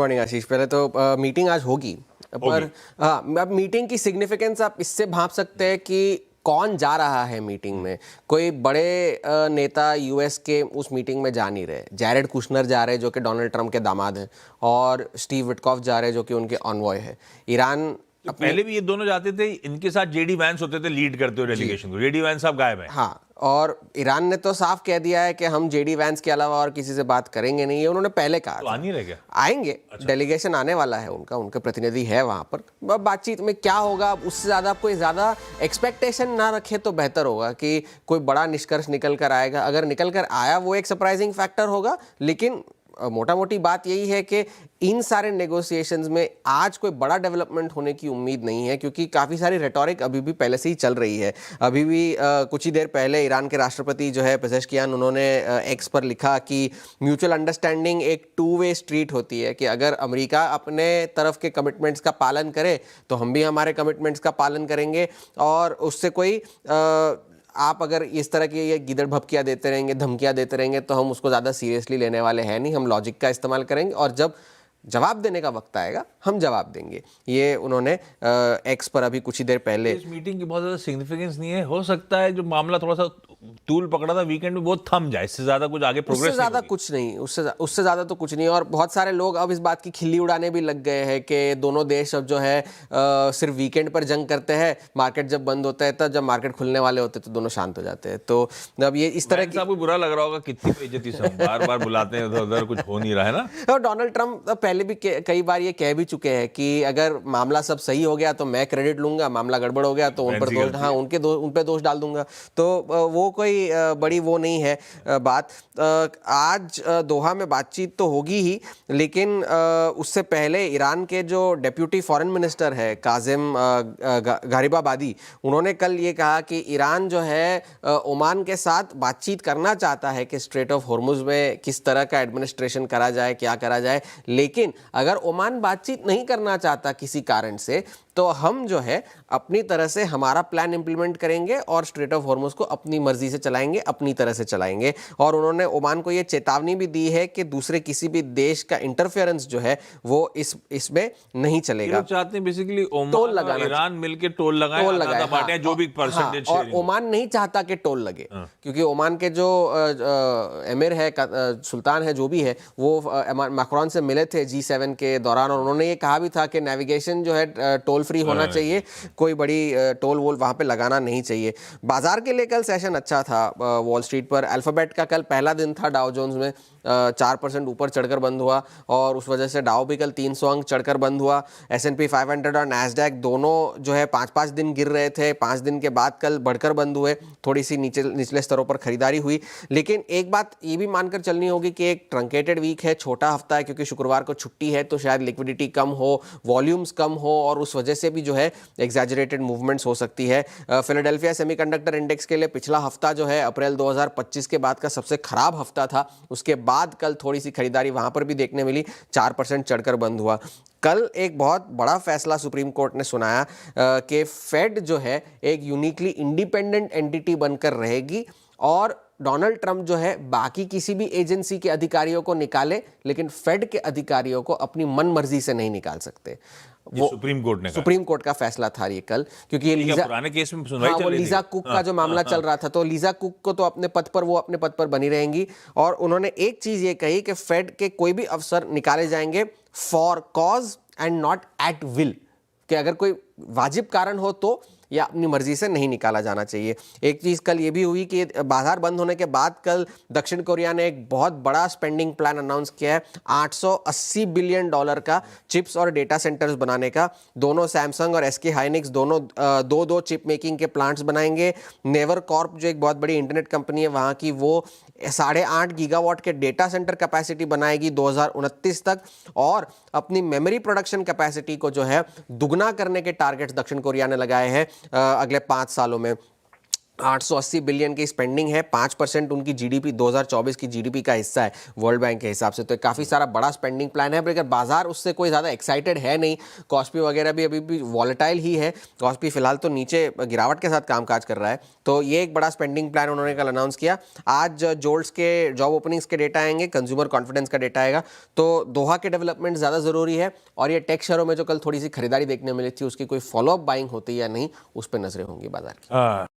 Morning आशीष। पहले तो meeting आज होगी, पर हाँ, अब मीटिंग की सिग्निफिकेंस आप इससे भांप सकते हैं कि कौन जा रहा है मीटिंग में। कोई बड़े नेता यूएस के उस मीटिंग में जा नहीं रहे। जैरेड कुशनर जा रहे हैं जो कि डोनाल्ड ट्रंप के दामाद हैं, और स्टीव विटकॉफ जा रहे हैं जो कि उनके ऑनवॉय है। ईरान तो पहले भी ये दोनों जाते थे, इनके साथ जेडी वैंस होते थे लीड करते हुए डेलीगेशन को। जेडी वैंस अब गायब है। हाँ, और ईरान ने तो साफ कह दिया है कि हम जेडी वैंस के अलावा और किसी से बात करेंगे नहीं। ये उन्होंने पहले कहा तो था। आ नहीं रह गया, आएंगे। डेलीगेशन आने वाला है उनका, उनके प्रतिनिधि है वहां पर। अब बातचीत में क्या होगा, उससे ज़्यादा कोई ज़्यादा एक्सपेक्टेशन ना रखे तो बेहतर होगा कि कोई बड़ा निष्कर्ष निकल कर आएगा। अगर निकल कर आया वो एक सरप्राइजिंग फैक्टर होगा, लेकिन मोटा मोटी बात यही है कि इन सारे नेगोशिएशंस में आज कोई बड़ा डेवलपमेंट होने की उम्मीद नहीं है, क्योंकि काफ़ी सारी रेटोरिक अभी भी पहले से ही चल रही है। अभी भी कुछ ही देर पहले ईरान के राष्ट्रपति जो है पेजेश्कियान, उन्होंने एक्स पर लिखा कि म्यूचुअल अंडरस्टैंडिंग एक टू वे स्ट्रीट होती है, कि अगर अमेरिका अपने तरफ के कमिटमेंट्स का पालन करे तो हम भी हमारे कमिटमेंट्स का पालन करेंगे। और उससे कोई आप अगर इस तरह की ये गिदड़ भपकियाँ देते रहेंगे, धमकियाँ देते रहेंगे, तो हम उसको ज़्यादा सीरियसली लेने वाले हैं नहीं। हम लॉजिक का इस्तेमाल करेंगे और जब जवाब देने का वक्त आएगा हम जवाब देंगे। ये उन्होंने एक्स पर अभी कुछ ही देर पहले। इस मीटिंग की बहुत ज्यादा सिग्निफिकेंस नहीं है। हो सकता है जो मामला थोड़ा सा तूल पकड़ा था वीकेंड में वो थम जाए, इससे ज्यादा कुछ आगे प्रोग्रेस उससे ज़्यादा कुछ नहीं, उससे ज़्यादा तो कुछ नहीं। और बहुत सारे लोग अब इस बात की खिल्ली उड़ाने भी लग गए हैं कि दोनों देश अब जो है सिर्फ वीकेंड पर जंग करते हैं, मार्केट जब बंद होता है तब, जब मार्केट खुलने वाले होते हैं तो दोनों शांत हो जाते हैं। तो अब ये इस तरह की, आपको बुरा लग रहा होगा कितनी बेइज्जती से बार बार बुलाते हैं उधर उधर, कुछ हो नहीं रहा है ना। और डोनाल्ड ट्रंप पहले भी कई बार ये कह भी चुके हैं कि अगर मामला सब सही हो गया तो मैं क्रेडिट लूंगा, मामला गड़बड़ हो गया तो उन पर दोष, हाँ उन पे दोष डाल दूंगा। तो वो कोई बड़ी वो नहीं है बात। आज दोहा में बातचीत तो होगी ही, लेकिन उससे पहले ईरान के जो डेप्यूटी फॉरेन मिनिस्टर है काजिम गारिबाबादी, उन्होंने कल ये कहा कि ईरान जो है ओमान के साथ बातचीत करना चाहता है कि स्ट्रेट ऑफ हॉर्मुज में किस तरह का एडमिनिस्ट्रेशन करा जाए, क्या करा जाए। लेकिन अगर ओमान बातचीत नहीं करना चाहता किसी कारण से, तो हम जो है अपनी तरह से हमारा प्लान इंप्लीमेंट करेंगे और स्ट्रेट ऑफ हॉर्मुज को अपनी मर्जी से चलाएंगे, अपनी तरह से चलाएंगे। और उन्होंने ओमान को यह चेतावनी भी दी है कि दूसरे किसी भी देश का इंटरफेरेंस जो है वो इसमें नहीं चलेगा। चाहते हैं बेसिकली टोल लगाना, ईरान मिलके टोल लगाए, जो भी परसेंटेज। और ओमान नहीं चाहता कि टोल लगे, क्योंकि ओमान के जो एमिर है, सुल्तान है, जो भी है, वो मैक्रोन से मिले थे G7 के दौरान, और उन्होंने ये कहा भी था कि नेविगेशन जो है टोल फ्री होना चाहिए, कोई बड़ी टोल वोल वहाँ पे लगाना नहीं चाहिए। बाजार के लिए कल सेशन अच्छा था वॉल स्ट्रीट पर। अल्फाबेट का कल पहला दिन था, डाउ जोन्स में 4% ऊपर चढ़कर बंद हुआ, और उस वजह से डाउ भी कल 300 अंक चढ़कर बंद हुआ। S&P 500 और नैस्डैक दोनों जो है 5-5 दिन गिर रहे थे, 5 दिन के बाद कल बढ़कर बंद हुए। थोड़ी सी निचले स्तरों पर खरीदारी हुई, लेकिन एक बात ये भी मानकर चलनी होगी कि एक ट्रंकेटेड वीक है, छोटा हफ्ता है, क्योंकि शुक्रवार को छुट्टी है, तो शायद लिक्विडिटी कम हो, वॉल्यूम्स कम हो, और उस वजह से भी जो है एग्जैजरेटेड मूवमेंट्स हो सकती है। फिलाडेल्फिया सेमीकंडक्टर इंडेक्स के लिए पिछला हफ्ता जो है अप्रैल 2025 के बाद का सबसे खराब हफ्ता था। उसके बाद कल थोड़ी सी खरीदारी वहां पर भी देखने मिली, 4% चढ़कर बंद हुआ। कल एक बहुत बड़ा फैसला सुप्रीम कोर्ट ने सुनाया कि फेड जो है एक यूनिकली इंडिपेंडेंट एंटिटी बनकर रहेगी, और डोनाल्ड ट्रंप जो है बाकी किसी भी एजेंसी के अधिकारियों को निकाले, लेकिन फेड के अधिकारियों को अपनी मन मर्जी से नहीं निकाल सकते। वो सुप्रीम कोर्ट का फैसला था ये कल, क्योंकि ये पुराने केस में सुनवाई वो लीजा कुक का जो मामला चल रहा था, तो लीजा कुक को तो अपने पद पर बनी रहेंगी। और उन्होंने एक चीज ये कही कि फेड के कोई भी अफसर निकाले जाएंगे for cause and not at will, कि अगर कोई वाजिब कारण हो तो, या अपनी मर्जी से नहीं निकाला जाना चाहिए। एक चीज़ कल ये भी हुई कि बाजार बंद होने के बाद कल दक्षिण कोरिया ने एक बहुत बड़ा स्पेंडिंग प्लान अनाउंस किया है, $880 बिलियन का चिप्स और डेटा सेंटर्स बनाने का। दोनों सैमसंग और SK हाइनिक्स दोनों दो चिप मेकिंग के प्लांट्स बनाएंगे। नेवर कॉर्प जो एक बहुत बड़ी इंटरनेट कंपनी है वहाँ की, वो 8.5 गीगावाट के डेटा सेंटर कैपेसिटी बनाएगी 2029 तक, और अपनी मेमोरी प्रोडक्शन कैपेसिटी को जो है दुगना करने के टारगेट्स दक्षिण कोरिया ने लगाए हैं अगले 5 सालों में। 880 बिलियन की स्पेंडिंग है, 5% उनकी जीडीपी 2024 की जीडीपी का हिस्सा है वर्ल्ड बैंक के हिसाब से। तो काफ़ी सारा बड़ा स्पेंडिंग प्लान है, पर बाजार उससे कोई ज़्यादा एक्साइटेड है नहीं। कॉस्पी वगैरह भी अभी भी वॉलेटाइल ही है। कॉस्पी फिलहाल तो नीचे गिरावट के साथ कामकाज कर रहा है। तो ये एक बड़ा स्पेंडिंग प्लान उन्होंने कल अनाउंस किया। आज जोल्ट्स के जॉब ओपनिंग्स के डेटा आएंगे, कंज्यूमर कॉन्फिडेंस का डेटा आएगा। तो दोहा के डेवलपमेंट ज़्यादा ज़रूरी है। और ये टेक शेयरों में जो कल थोड़ी सी खरीदारी देखने मिली थी, उसकी कोई फॉलोअप बाइंग होती है या नहीं, उस पर नजरें होंगी बाजार की।